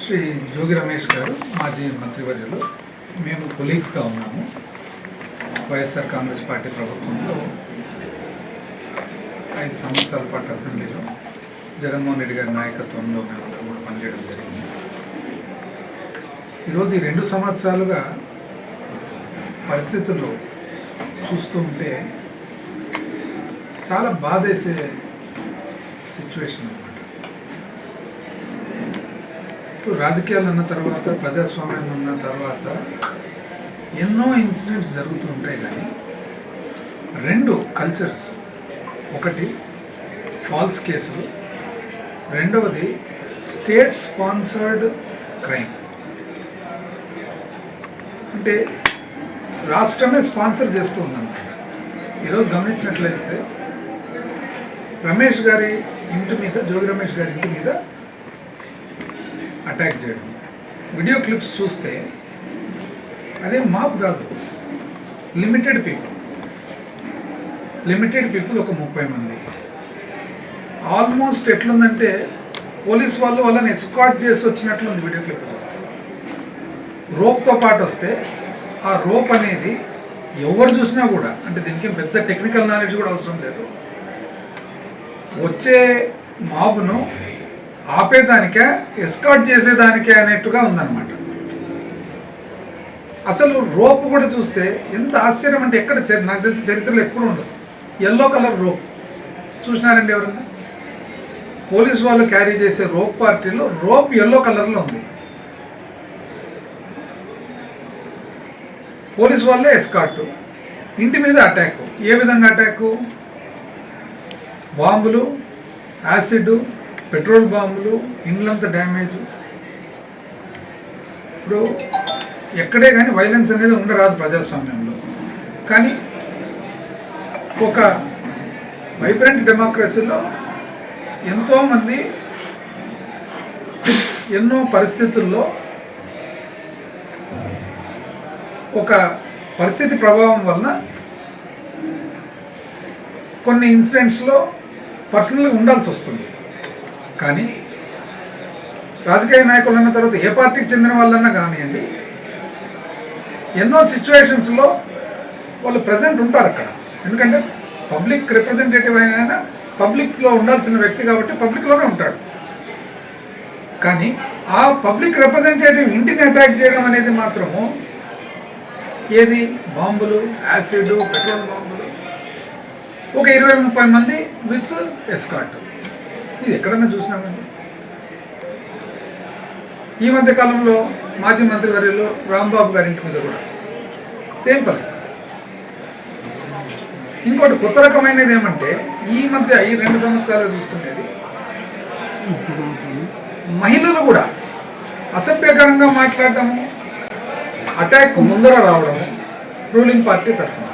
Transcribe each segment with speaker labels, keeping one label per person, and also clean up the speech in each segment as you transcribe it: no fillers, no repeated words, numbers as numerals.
Speaker 1: శ్రీ జోగి రమేష్ గారు మాజీ మంత్రివర్యులు. మేము కొలీగ్స్గా ఉన్నాము. వైఎస్ఆర్ కాంగ్రెస్ పార్టీ ప్రభుత్వంలో 5 సంవత్సరాల పాటు అసెంబ్లీలో జగన్మోహన్ రెడ్డి గారి నాయకత్వంలో మేమందరం కూడా పనిచేయడం జరిగింది. ఈరోజు ఈ 2 సంవత్సరాలుగా పరిస్థితుల్లో చూస్తూ ఉంటే చాలా బాధేసే సిచ్యువేషన్ అన్నమాట. ఇప్పుడు రాజకీయాలు అన్న తర్వాత, ప్రజాస్వామ్యం ఉన్న తర్వాత ఎన్నో ఇన్సిడెంట్స్ జరుగుతూ ఉంటాయి. కానీ 2 కల్చర్స్, ఒకటి ఫాల్స్ కేసులు, రెండవది స్టేట్ స్పాన్సర్డ్ క్రైమ్. అంటే రాష్ట్రమే స్పాన్సర్ చేస్తూ ఉందన్నమాట. ఈరోజు గమనించినట్లయితే రమేష్ గారి ఇంటి మీద, జోగి రమేష్ గారి ఇంటి మీద అటాక్ చేయడం, వీడియో క్లిప్స్ చూస్తే అదే మాప్ కాదు, లిమిటెడ్ పీపుల్ ఒక 30 మంది. ఆల్మోస్ట్ ఎట్లుందంటే పోలీస్ వాళ్ళు వాళ్ళని ఎస్కార్ట్ చేసి వచ్చినట్లుంది వీడియో క్లిప్ చూస్తే. రోప్తో పాటు వస్తే ఆ రోప్ అనేది ఎవరు చూసినా కూడా, అంటే దీనికి పెద్ద టెక్నికల్ నాలెడ్జ్ కూడా అవసరం లేదు, వచ్చే మాబును ఆపేదానికే, ఎస్కార్ట్ చేసేదానికే అనేట్టుగా ఉందన్నమాట. అసలు రోప్ కూడా చూస్తే ఎంత ఆశ్చర్యం అంటే, ఎక్కడ నాకు తెలిసి చరిత్రలో ఎప్పుడు ఉండదు. ఎల్లో కలర్ రోప్ చూసినారండి ఎవరన్నా? పోలీసు వాళ్ళు క్యారీ చేసే రోప్ పార్టీలో రోప్ ఎల్లో కలర్లో ఉంది. పోలీసు వాళ్ళే ఎస్కార్టు, ఇంటి మీద అటాక్. ఏ విధంగా అటాకు? బాంబులు, యాసిడ్, పెట్రోల్ బాంబులు, ఇండ్లంతా డ్యామేజ్. ఇప్పుడు ఎక్కడే కానీ వైలెన్స్ అనేది ఉండరాదు ప్రజాస్వామ్యంలో. కానీ ఒక వైబ్రెంట్ డెమోక్రసీలో ఎంతోమంది ఎన్నో పరిస్థితుల్లో ఒక పరిస్థితి ప్రభావం వలన కొన్ని ఇన్సిడెంట్స్లో పర్సనల్గా ఉండాల్సి వస్తుంది. కానీ రాజకీయ నాయకులు అన్న తర్వాత ఏ పార్టీకి చెందిన వాళ్ళన్నా కానివ్వండి, ఎన్నో సిచ్యువేషన్స్లో వాళ్ళు ప్రజెంట్ ఉంటారు అక్కడ. ఎందుకంటే పబ్లిక్ రిప్రజెంటేటివ్ అయినా పబ్లిక్లో ఉండాల్సిన వ్యక్తి కాబట్టి పబ్లిక్లోనే ఉంటాడు. కానీ ఆ పబ్లిక్ రిప్రజెంటేటివ్ ఇంటిని అటాక్ చేయడం అనేది మాత్రము ఏది? బాంబులు, యాసిడ్, పెట్రోల్ బాంబులు, ఒక 20-30 మంది విత్ ఎస్కార్ట్. ఇది ఎక్కడన్నా చూసినామండి? ఈ మధ్య కాలంలో మాజీ మంత్రివర్యులు రాంబాబు గారి ఇంటి మీద కూడా సేమ్ పరిస్థితి. ఇంకోటి కొత్త రకమైనది ఏమంటే, ఈ మధ్య ఈ 2 సంవత్సరాలు చూస్తుండేది, మహిళలు కూడా అసభ్యకరంగా మాట్లాడటము, అటాక్ ముందర రావడము రూలింగ్ పార్టీ తరఫున.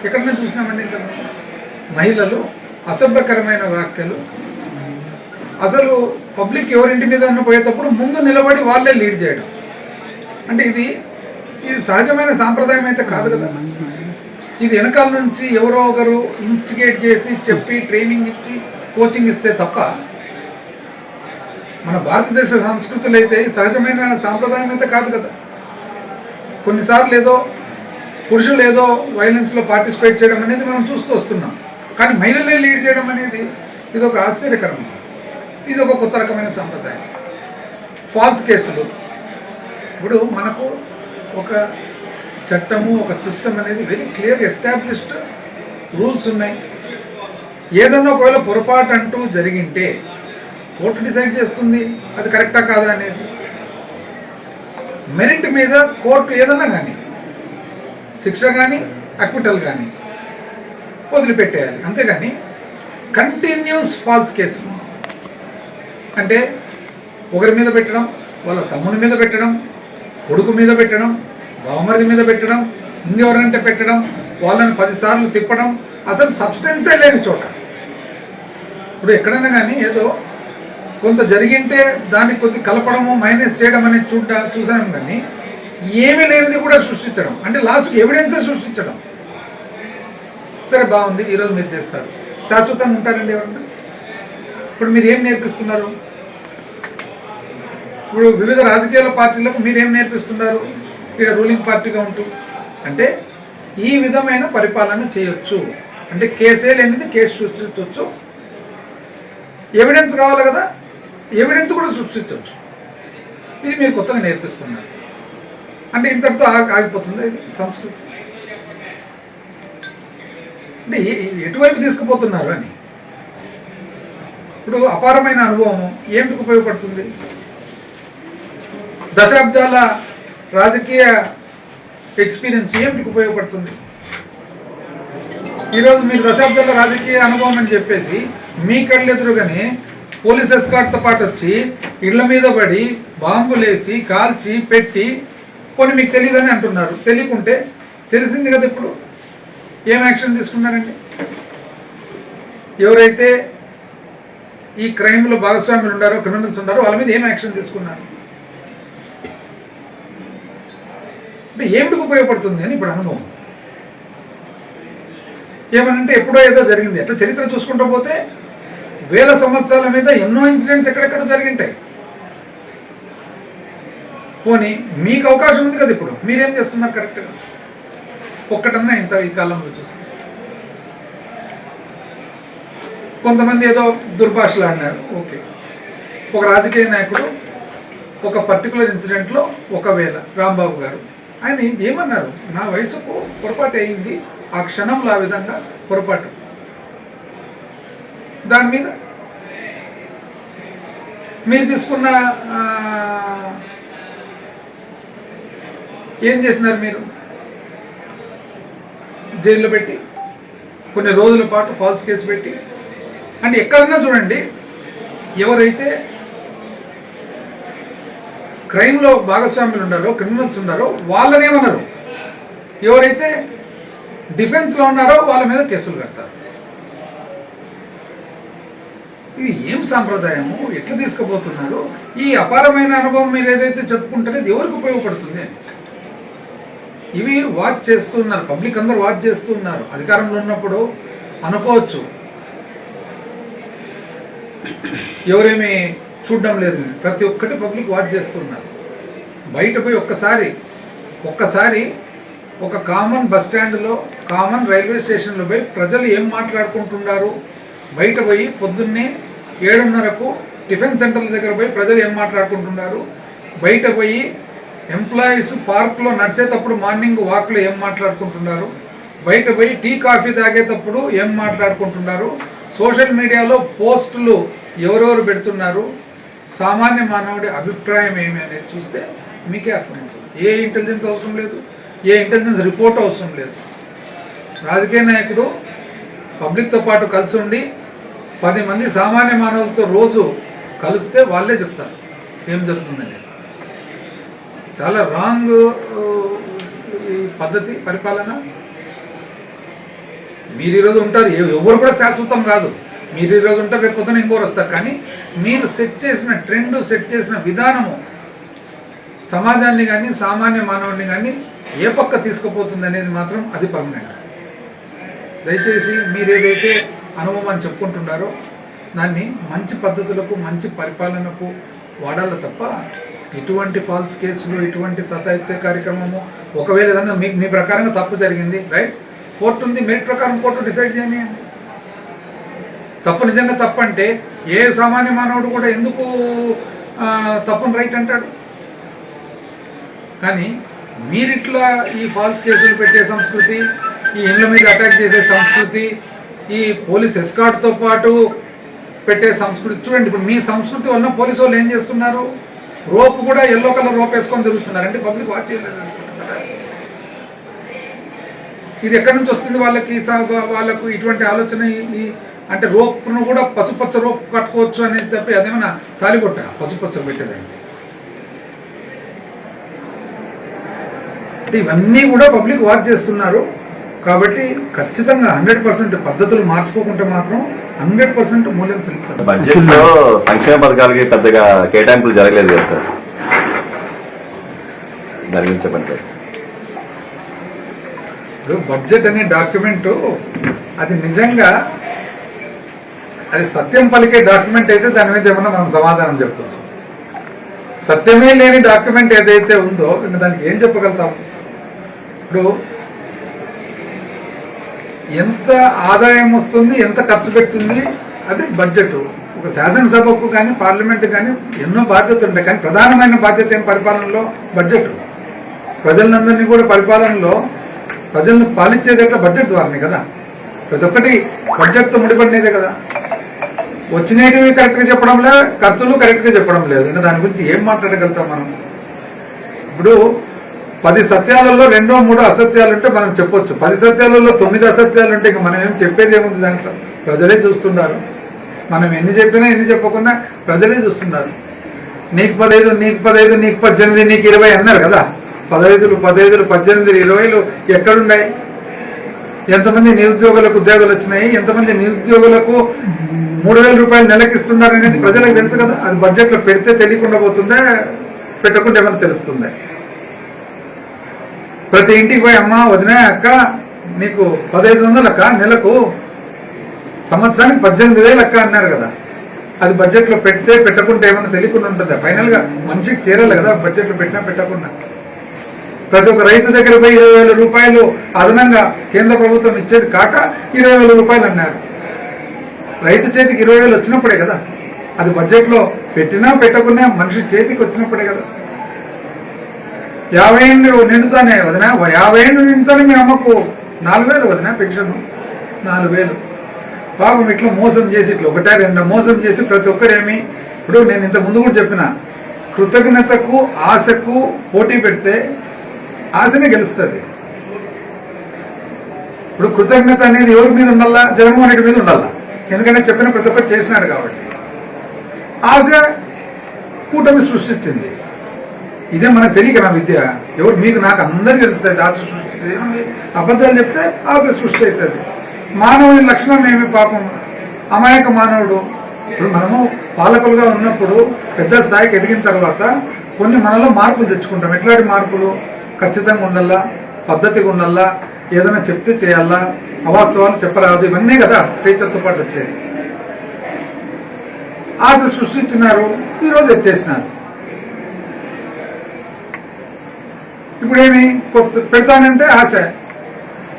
Speaker 1: ఎక్కడన్నా చూసినామండి ఇంతకుముందు? మహిళలు అసభ్యకరమైన వ్యాఖ్యలు. అసలు పబ్లిక్ ఎవరింటి మీద పోయేటప్పుడు ముందు నిలబడి వాళ్ళే లీడ్ చేయడం. అంటే ఇది సహజమైన సాంప్రదాయం అయితే కాదు కదా. ఇది వెనకాల నుంచి ఎవరో ఒకరు ఇన్స్టిగేట్ చేసి చెప్పి ట్రైనింగ్ ఇచ్చి కోచింగ్ ఇస్తే తప్ప మన భారతదేశ సంస్కృతులు అయితే సహజమైన సాంప్రదాయం అయితే కాదు కదా. కొన్నిసార్లు ఏదో పురుషులు ఏదో వైలెన్స్లో పార్టిసిపేట్ చేయడం అనేది మనం చూస్తూ వస్తున్నాం. కానీ మహిళలే లీడ్ చేయడం అనేది ఇది ఒక ఆశ్చర్యకరం, ఇది ఒక కొత్త రకమైన సాంప్రదాయం. ఫాల్స్ కేసులు, ఇప్పుడు మనకు ఒక చట్టము, ఒక సిస్టమ్ అనేది వెరీ క్లియర్ ఎస్టాబ్లిష్డ్ రూల్స్ ఉన్నాయి. ఏదన్నా ఒకవేళ పొరపాటు అంటూ జరిగింటే కోర్టు డిసైడ్ చేస్తుంది అది కరెక్టా కాదా అనేది. మెరిట్ మీద కోర్టు ఏదన్నా కానీ, శిక్ష కానీ అక్విటల్ కానీ వదిలిపెట్టేయాలి. అంతేగాని కంటిన్యూస్ ఫాల్స్ కేసులు అంటే ఒకరి మీద పెట్టడం, వాళ్ళ తమ్ముని మీద పెట్టడం, కొడుకు మీద పెట్టడం, బావమరిది మీద పెట్టడం, ఇంకెవరంటే పెట్టడం, వాళ్ళని 10 సార్లు తిప్పడం, అసలు సబ్స్టెన్సే లేని చోట. ఇప్పుడు ఎక్కడైనా కానీ ఏదో కొంత జరిగింటే దాన్ని కొద్ది కలపడము, మైనస్ చేయడం అనేది చూసాం. కానీ ఏమీ లేనిది కూడా సృష్టించడం, అంటే లాస్ట్కి ఎవిడెన్సే సృష్టించడం. సరే బాగుంది, ఈరోజు మీరు చేస్తారు, శాశ్వతంగా ఉంటారండి ఎవరన్నా? ఇప్పుడు మీరు ఏం నేర్పిస్తున్నారు? ఇప్పుడు వివిధ రాజకీయ పార్టీలకు మీరేం నేర్పిస్తున్నారు ఇక్కడ రూలింగ్ పార్టీగా ఉంటూ? అంటే ఈ విధమైన పరిపాలన చేయొచ్చు అంటే కేసే లేనిది కేసు సృష్టించవచ్చు, ఎవిడెన్స్ కావాలి కదా, ఎవిడెన్స్ కూడా సృష్టించవచ్చు. ఇది మీరు కొత్తగా నేర్పిస్తున్నారు అంటే ఇంతటితో ఆగిపోతుంది ఇది సంస్కృతి. అంటే ఎటువైపు తీసుకుపోతున్నారు అని. ఇప్పుడు అపారమైన అనుభవం ఏమిటికి ఉపయోగపడుతుంది? దశాబ్దాల రాజకీయ ఎక్స్పీరియన్స్ ఏమిటికి ఉపయోగపడుతుంది? ఈరోజు మీరు దశాబ్దాల రాజకీయ అనుభవం అని చెప్పేసి మీ కళ్ళెదురుగానే పోలీస్ ఎస్కార్ట్తో పాటు వచ్చి ఇళ్ల మీద పడి బాంబులేసి కాల్చి పెట్టి కొన్ని మీకు తెలియదని అంటున్నారు. తెలియకుంటే తెలిసింది కదా ఇప్పుడు ఏం యాక్షన్ తీసుకున్నారండి? ఎవరైతే ఈ క్రైమ్లో భాగస్వాములు ఉండారో, క్రిమినల్స్ ఉండారో వాళ్ళ మీద ఏం యాక్షన్ తీసుకున్నారు? అంటే ఏమిటికి ఉపయోగపడుతుంది అని ఇప్పుడు అనుభవం. ఏమనంటే ఎప్పుడో ఏదో జరిగింది. ఎట్లా చరిత్ర చూసుకుంటూ పోతే వేల సంవత్సరాల మీద ఎన్నో ఇన్సిడెంట్స్ ఎక్కడెక్కడ జరిగింటాయి. పోనీ మీకు అవకాశం ఉంది కదా, ఇప్పుడు మీరేం చేస్తున్నారు కరెక్ట్గా? ఒక్కటన్నా ఇంత ఈ కాలంలో చూస్తున్నారు. కొంతమంది ఏదో దుర్భాషలు ఆడినారు, ఓకే. ఒక రాజకీయ నాయకుడు ఒక పర్టికులర్ ఇన్సిడెంట్లో ఒకవేళ రాంబాబు గారు ఆయన ఏమన్నారు, నా వయసుకు పొరపాటు అయింది, ఆ క్షణంలో ఆ విధంగా పొరపాటు. దాని మీద మీరు తీసుకున్న ఏం చేసినారు? మీరు జైల్లో పెట్టి కొన్ని రోజుల పాటు ఫాల్స్ కేసు పెట్టి, అంటే ఎక్కడన్నా చూడండి ఎవరైతే క్రైమ్లో భాగస్వాములు ఉన్నారో, క్రిమినల్స్ ఉన్నారో వాళ్ళనేమన్నారు, ఎవరైతే డిఫెన్స్లో ఉన్నారో వాళ్ళ మీద కేసులు కడతారు. ఇది ఏం సాంప్రదాయము? ఎట్లా తీసుకుపోతున్నారు? ఈ అపారమైన అనుభవం మీరు ఏదైతే చెప్పుకుంటారో ఇది ఎవరికి ఉపయోగపడుతుంది అని ఇవి వాచ్ చేస్తున్నారు. పబ్లిక్ అందరూ వాచ్ చేస్తున్నారు. అధికారంలో ఉన్నప్పుడు అనుకోవచ్చు ఎవరేమీ చూడడం లేదు, ప్రతి ఒక్కటి పబ్లిక్ వాచ్ చేస్తున్నారు. బయట పోయి ఒక్కసారి ఒక కామన్ బస్ స్టాండ్లో, కామన్ రైల్వే స్టేషన్లో పోయి ప్రజలు ఏం మాట్లాడుకుంటున్నారు, బయట పోయి పొద్దున్నే 7:30కు టిఫిన్ సెంటర్ల దగ్గర పోయి ప్రజలు ఏం మాట్లాడుకుంటున్నారు, బయట పోయి ఎంప్లాయీస్ పార్క్లో నడిచేటప్పుడు మార్నింగ్ వాక్లో ఏం మాట్లాడుకుంటున్నారు, బయట పోయి టీ కాఫీ తాగేటప్పుడు ఏం మాట్లాడుకుంటున్నారు, సోషల్ మీడియాలో పోస్టులు ఎవరెవరు పెడుతున్నారు, సామాన్య మానవుడి అభిప్రాయం ఏమి అనేది చూస్తే మీకే అర్థమవుతుంది. ఏ ఇంటెలిజెన్స్ అవసరం లేదు, ఏ ఇంటెలిజెన్స్ రిపోర్ట్ అవసరం లేదు. రాజకీయ నాయకుడు పబ్లిక్తో పాటు కలిసి ఉండి 10 మంది సామాన్య మానవులతో రోజు కలిస్తే వాళ్ళే చెప్తారు ఏం జరుగుతుందని. చాలా రాంగ్ ఈ పద్ధతి పరిపాలన. మీరు ఈరోజు ఉంటారు, ఎవరు కూడా శాశ్వతం కాదు. మీరు ఈరోజు ఉంటారు, రేపు పొద్దున ఇంకోరు వస్తారు. కానీ మీరు సెట్ చేసిన ట్రెండ్, సెట్ చేసిన విధానము సమాజాన్ని కానీ సామాన్య మానవుడిని కానీ ఏ పక్క తీసుకుపోతుంది అనేది మాత్రం అది పర్మనెంట్. దయచేసి మీరు ఏదైతే అనుభవం అని చెప్పుకుంటున్నారో దాన్ని మంచి పద్ధతులకు, మంచి పరిపాలనకు వాడాలి తప్ప ఇటువంటి ఫాల్స్ కేసులు, ఇటువంటి సతాయిచ్చే కార్యక్రమము, ఒకవేళ ఏదన్నా మీ ప్రకారంగా తప్పు జరిగింది, రైట్, కోర్టు ఉంది, మెరిట్ ప్రకారం కోర్టు డిసైడ్ చేయనియండి. తప్పు నిజంగా తప్పు అంటే ఏ సామాన్య మానవుడు కూడా ఎందుకు తప్పును రైట్ అంటాడు? కానీ మీరిట్లా ఈ ఫాల్స్ కేసులు పెట్టే సంస్కృతి, ఈ ఇండ్ల మీద అటాక్ చేసే సంస్కృతి, ఈ పోలీస్ ఎస్కార్ట్తో పాటు పెట్టే సంస్కృతి చూడండి. ఇప్పుడు మీ సంస్కృతి వలన పోలీసు వాళ్ళు ఏం చేస్తున్నారు, రోప్ కూడా ఎల్లో కలర్ రోప్ వేసుకొని తిరుగుతున్నారు. అంటే పబ్లిక్ వాచ్ చేయలేదు అనుకుంటున్నారా? ఇది ఎక్కడి నుంచి వస్తుంది వాళ్ళకు ఇటువంటి ఆలోచన? అంటే రోప్ను కూడా పసుపచ్చ రోప్ కట్టుకోవచ్చు అనేది తప్పి అదేమన్నా తాలిబొట్ట పసుపచ్చ పెట్టేదండి. అంటే ఇవన్నీ కూడా పబ్లిక్ వాచ్ చేస్తున్నారు. కాబట్టి ఖచ్చితంగా 100% పద్ధతులు మార్చుకోకుంటే మాత్రం 100% మూల్యం చెల్లించాలి.
Speaker 2: బడ్జెట్ లో సంక్షేమ పథకాలకి పెద్దగా కేటాయింపులు జరగలేదు కదా సార్, దాని గురించి చెప్పండి సార్.
Speaker 1: ఇప్పుడు బడ్జెట్ అనే డాక్యుమెంట్ అది నిజంగా అది సత్యం పలికే డాక్యుమెంట్ అయితే దాని మీద ఏమన్నా మనం సమాధానం చెప్పవచ్చు. సత్యమే లేని డాక్యుమెంట్ ఏదైతే ఉందో ఇంకా దానికి ఏం చెప్పగలుగుతాం? ఇప్పుడు ఎంత ఆదాయం వస్తుంది, ఎంత ఖర్చు పెడుతుంది, అది బడ్జెట్. ఒక శాసనసభకు కానీ పార్లమెంట్ కానీ ఎన్నో బాధ్యతలు ఉంటాయి, కానీ ప్రధానమైన బాధ్యత ఏం పరిపాలనలో బడ్జెట్. ప్రజలందరినీ కూడా పరిపాలనలో ప్రజలను పాలించేది ఎట్లా? బడ్జెట్ ద్వారానే కదా. ప్రతి ఒక్కటి బడ్జెట్తో ముడిపడినదే కదా. వచ్చినవి కరెక్ట్గా చెప్పడం లేదు, ఖర్చులు కరెక్ట్గా చెప్పడం లేదు. ఇంకా దాని గురించి ఏం మాట్లాడగలుగుతాం మనం? ఇప్పుడు 10 సత్యాలలో 2-3 అసత్యాలు ఉంటే మనం చెప్పొచ్చు. 10 సత్యాలలో 9 అసత్యాలు ఉంటే ఇంకా మనం ఏం చెప్పేది ఏముంది దాంట్లో? ప్రజలే చూస్తున్నారు. మనం ఎన్ని చెప్పినా ఎన్ని చెప్పకుండా ప్రజలే చూస్తున్నారు. నీకు 15, నీకు 15, నీకు 18, నీకు 20 అన్నారు కదా. 15, 18, 20 ఎక్కడున్నాయి? ఎంతమంది నిరుద్యోగులకు ఉద్యోగాలు వచ్చినాయి, ఎంతమంది నిరుద్యోగులకు 3,000 రూపాయలు నెలకి ఇస్తున్నారు అనేది ప్రజలకు తెలుసు కదా. అది బడ్జెట్లో పెడితే తెలియకుండా పోతుందా, పెట్టకుండా ఏమైనా తెలుస్తుందా? ప్రతి ఇంటికి పోయి అమ్మ, వదిన, అక్క నీకు 1,500 అక్క నెలకు, సంవత్సరానికి 18,000 అక్క అన్నారు కదా. అది బడ్జెట్లో పెడితే పెట్టకుండా ఏమైనా తెలియకుండా ఉంటుందా? ఫైనల్ గా మనిషికి చేరాలి కదా బడ్జెట్లో పెట్టినా పెట్టకుండా. ప్రతి ఒక్క రైతు దగ్గర పోయి 20,000 రూపాయలు అదనంగా కేంద్ర ప్రభుత్వం ఇచ్చేది కాక 20,000 రూపాయలు అన్నారు. రైతు చేతికి 20,000 వచ్చినప్పుడే కదా. అది బడ్జెట్లో పెట్టినా పెట్టకున్నా మనిషి చేతికి వచ్చినప్పుడే కదా. 50 ఏళ్ళు నిండుతానే వదినా, 50 ఏళ్ళు నిండుతానే మీ అమ్మకు 4,000 వదినా పెన్షన్, 4,000. పాపం ఇట్లా మోసం చేసి, ఇట్లా 1-2 మోసం చేసి ప్రతి ఒక్కరేమి. ఇప్పుడు నేను ఇంత ముందు కూడా చెప్పిన, కృతజ్ఞతకు ఆశకు పోటీ పెడితే ఆశనే గెలుస్తుంది. ఇప్పుడు కృతజ్ఞత అనేది ఎవరి మీద ఉండాలా? జగన్మోహన్ రెడ్డి మీద ఉండాలా. ఎందుకంటే చెప్పిన ప్రతి ఒక్కరు చేసినాడు కాబట్టి. ఆశ కూటమి సృష్టించింది. ఇదే మనకు తెలియక నా విద్య. ఎవరు మీకు నాకు అందరికీ తెలుస్తుంది. ఆశ సృష్టించేది ఏముంది? అబద్ధాలు చెప్తే ఆశ సృష్టి అవుతుంది. మానవుని లక్షణం ఏమి? పాపం అమాయక మానవుడు. ఇప్పుడు మనము పాలకులుగా ఉన్నప్పుడు పెద్ద స్థాయికి ఎదిగిన తర్వాత కొన్ని మనలో మార్పులు తెచ్చుకుంటాం. ఎట్లాంటి మార్పులు? ఖచ్చితంగా ఉండాలా, పద్ధతిగా ఉండాలా, ఏదైనా చెప్తే చేయాలా, అవాస్తవాలు చెప్పరాదు, ఇవన్నీ కదా స్టేచర్తో పాటు వచ్చేది. ఆశ సృష్టించినారు, ఈరోజు ఎత్తేసినారు. ఇప్పుడేమి? పెడతానంటే ఆశ,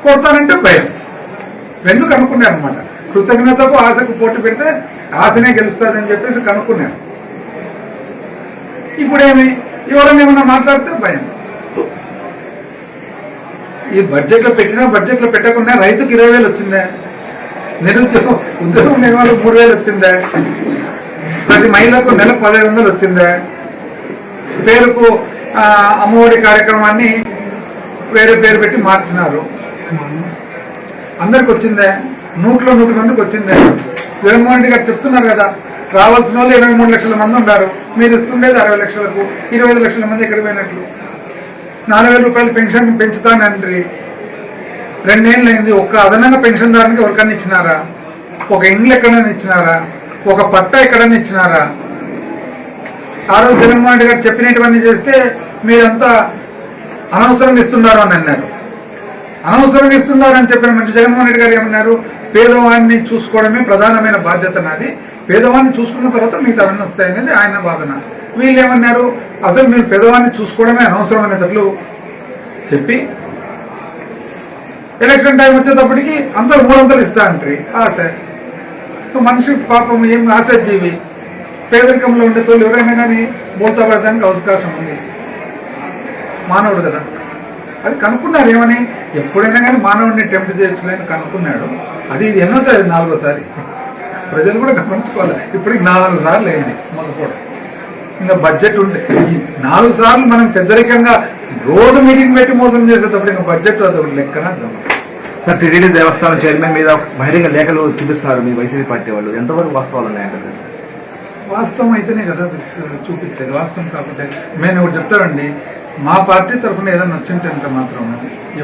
Speaker 1: కొడతానంటే భయం. రెండు కనుక్కున్నారు అనమాట. కృతజ్ఞతకు ఆశకు పోటీ పెడితే ఆశనే గెలుస్తుందని చెప్పేసి కనుక్కున్నారు. ఇప్పుడేమి? ఎవరైనా ఏమన్నా మాట్లాడితే భయం. ఈ బడ్జెట్లో పెట్టినా బడ్జెట్లో పెట్టకుండా రైతుకు 20,000 వచ్చిందా? ఉద్యోగం లేని వాళ్ళకు 3,000 వచ్చిందా? ప్రతి మహిళకు నెలకు 1,500 వచ్చిందా? పేరుకు అమ్మఒడి కార్యక్రమాన్ని వేరే పేరు పెట్టి మార్చినారు. అందరికి వచ్చిందా? 100 మందికి వచ్చిందా? జగన్మోహన్ రెడ్డి గారు చెప్తున్నారు కదా, రావాల్సిన వాళ్ళు 23 లక్షల మంది ఉన్నారు, మీరు ఇస్తుండేది 60 లక్షలకు, 25 లక్షల మంది ఎక్కడ పోయినట్లు? 4,000 రూపాయలు పెన్షన్ పెంచుతానంటే 2 ఏళ్ళు అయింది. ఒక్క అదనంగా పెన్షన్దారునికి ఎవరికైనా ఇచ్చినారా? ఒక ఇండ్లు ఎక్కడైనా ఇచ్చినారా? ఒక పట్టా ఎక్కడైనా ఇచ్చినారా? ఆ రోజు జగన్మోహన్ రెడ్డి గారు చెప్పినటువంటి చేస్తే మీరంతా అనవసరంగా ఇస్తున్నారు అని అన్నారు. అనవసరంగా ఇస్తున్నారని చెప్పిన మంచి జగన్మోహన్ రెడ్డి గారు ఏమన్నారు? పేదవాడిని చూసుకోవడమే ప్రధానమైన బాధ్యత నాది, పేదవాడిని చూసుకున్న తర్వాత మిగతా అవన్నీ వస్తాయనేది ఆయన వాదన. వీళ్ళు ఏమన్నారు? అసలు మీరు పేదవాడిని చూసుకోవడమే అనవసరం అనేటట్లు చెప్పి ఎలక్షన్ టైం వచ్చేటప్పటికి అందరూ 300 ఇస్తా అంటారు. ఆశ. సో మనిషి పాపం ఏం ఆశాజీవి. పేదరికంలో ఉండే తోలు ఎవరైనా కానీ బోల్తా పడడానికి అవకాశం ఉంది. మానవుడు కదా. అది కనుక్కున్నారు. ఏమని? ఎప్పుడైనా కానీ మానవుడిని టెంప్ట్ చేయొచ్చులేని కనుక్కున్నాడు. అది ఇది ఎన్నోసారి? 4వసారి. ప్రజలు కూడా గమనించుకోవాలి. ఇప్పటికి 4 సార్లు అయింది మోసపోవడం. ఇంకా బడ్జెట్ ఉంటే ఈ 4 సార్లు మనం పెద్దరికంగా రోజు మీటింగ్ పెట్టి మోసం చేసేటప్పుడు ఇంకా బడ్జెట్ అది ఒకటి లెక్కన.
Speaker 3: సార్, టీటీడీ దేవస్థానం చైర్మన్ మీద బహిరంగ లేఖలు చూపిస్తున్నారు మీ వైసీపీ పార్టీ వాళ్ళు. ఎంతవరకు వాస్తవాలు ఉన్నాయంటే?
Speaker 1: వాస్తవం అయితేనే కదా చూపించేది. వాస్తవం కాకపోతే నేను ఒకటి చెప్తానండి, మా పార్టీ తరఫున ఏదైనా వచ్చింటే మాత్రం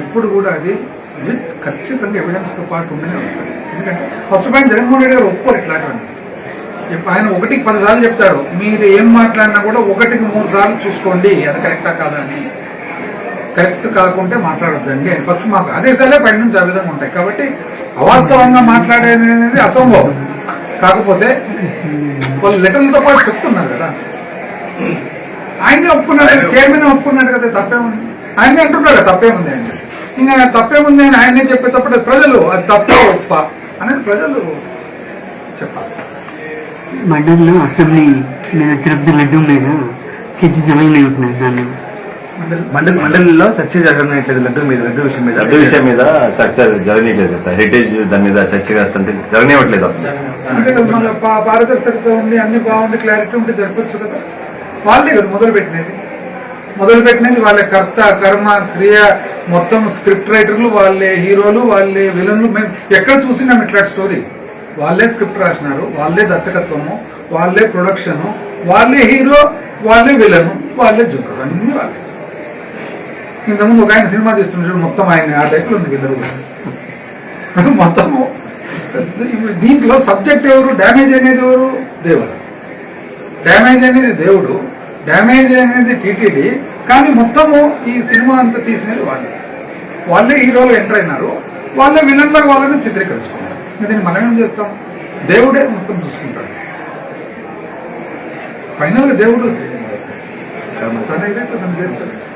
Speaker 1: ఎప్పుడు కూడా అది ఖచ్చితంగా ఎవిడెన్స్తో పాటు ఉండనే వస్తుంది. ఎందుకంటే ఫస్ట్ పాయింట్, జగన్మోహన్ రెడ్డి గారు ఒప్పుకోరు ఇట్లాంటివన్నీ. ఆయన 1కి 10 సార్లు చెప్తాడు. మీరు ఏం మాట్లాడినా కూడా 1కి 3 సార్లు చూసుకోండి, అది కరెక్టా కాదా అని. కరెక్ట్ కాకుంటే మాట్లాడొద్దండి అని ఫస్ట్ మాకు ఆదేశాలే పైన నుంచి ఆ విధంగా ఉంటాయి. కాబట్టి అవాస్తవంగా మాట్లాడేది అనేది అసంభవం. కాకపోతే వాళ్ళు లెటర్లతో పాటు చెప్తున్నారు కదా. ఆయనే ఒప్పుకున్నాడు, చైర్మన్ ఒప్పుకున్నాడు కదా, తప్పేముంది? ఆయనే అంటున్నాడు తప్పేముంది ఆయన. ఇంకా తప్పేముంది అని ఆయనే చెప్పేటప్పుడు ప్రజలు అది తప్పే ఒప్ప అనేది ప్రజలు చెప్పాలి.
Speaker 4: మండలిలో అసెంబ్లీ మీద తిరుపతి లడ్డు మీద చర్చ జరగలేదు దాన్ని
Speaker 3: మండలిలో చర్చ జరగట్లేదు లడ్డు విషయం మీద.
Speaker 2: లడ్డు విషయం మీద చర్చ జరగనీయట్లేదు సార్. హెరిటేజ్ దాని మీద చర్చ చేస్తుంటే జరగనివ్వట్లేదు అసలు.
Speaker 1: అంతే కదా, మళ్ళీ పారదర్శకత ఉండి అన్ని బాగుండి క్లారిటీ ఉంటే జరపచ్చు కదా. వాళ్ళే కదా మొదలుపెట్టినది వాళ్ళే, కర్త కర్మ క్రియ మొత్తం స్క్రిప్ట్ రైటర్లు వాళ్ళే, హీరోలు వాళ్ళే, విలన్లు. మేము ఎక్కడ చూసినాం ఇట్లాంటి స్టోరీ. వాళ్ళే స్క్రిప్ట్ రాసినారు, వాళ్ళే దర్శకత్వము, వాళ్ళే ప్రొడక్షను, వాళ్ళే హీరో, వాళ్ళే విలను, వాళ్ళే జోకర్, అన్ని వాళ్ళే. ఇంతకుముందు ఒక ఆయన సినిమా తీస్తుంటాడు, మొత్తం ఆయన ఆ టైప్లో ఉంది ఇద్దరు మొత్తము. దీంట్లో సబ్జెక్ట్ ఎవరు, డ్యామేజ్ అనేది ఎవరు? దేవుడు. డ్యామేజ్ అనేది దేవుడు, డ్యామేజ్ అనేది టీటీడీ. కానీ మొత్తము ఈ సినిమా అంతా తీసినది వాళ్ళే హీరోలు ఎంటర్ అయినారు, వాళ్ళే విలన్లుగా వాళ్ళని చిత్రీకరించుకున్నారు. దీన్ని మనం ఏం చేస్తాం? దేవుడే మొత్తం చూసుకుంటాడు. ఫైనల్గా దేవుడు తన ఏదైతే తను చేస్తాడు.